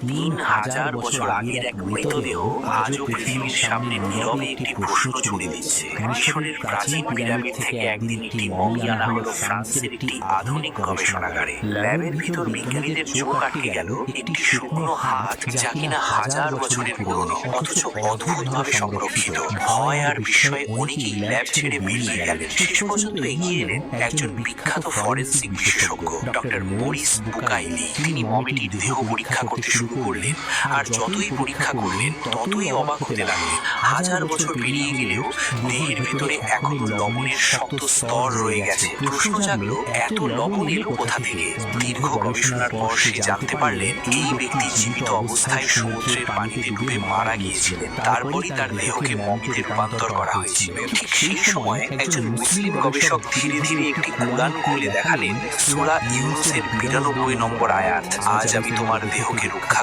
৩,০০০ বছর আগের এক মৃতদেহ আজও পৃথিবীর সামনে নীরবে একটি প্রশ্ন ছুড়ে দিচ্ছে। মিশরের প্রাচীন পিরামিড থেকে একদিন একটি মমি আনা হলো ফ্রান্সের একটি আধুনিক গবেষণাগারে। ল্যাবের ভিতর বিজ্ঞানীদের চোখ আটকে গেল একটি শুকনো হাত, যা কিনা ১০০০ বছরের পুরনো, অথচ অদ্ভুতভাবে সংরক্ষিত। ভয় আর বিস্ময়ে অনেকেই ল্যাব ছেড়ে বেরিয়ে গেলেন। শেষ পর্যন্ত এগিয়ে এলেন একজন বিখ্যাত ফরেনসিক বিশেষজ্ঞ, ডক্টর মরিস বুকাইলি। তিনি মমিটির দেহ পরীক্ষা করতে শুরু করলেন, আর যতই পরীক্ষা করলেন ততই অবাক হতে লাগলেন। ১০০০ বছর পেরিয়ে গেলেও দেহের ভেতরে এখনো লবণের শক্ত স্তর রয়ে গেছে। প্রশ্ন জাগলো, এত লবণ এলো কোথা থেকে? দীর্ঘ গবেষণার পর সে জানতে পারলেন এই ব্যক্তি জীবিত অবস্থায় সমুদ্রের পানিতে ডুবে মারা গিয়েছিলেন। তারপরই তার দেহকে মমিতে রূপান্তর করা হয়েছিল। ঠিক সেই সময় একজন মুসলিম গবেষক ধীরে ধীরে একটি কোরআন খুলে দেখালেন সূরা ইউনূসের ৯২ নম্বর আয়াত, আজ আমি তোমার দেহকে রক্ষা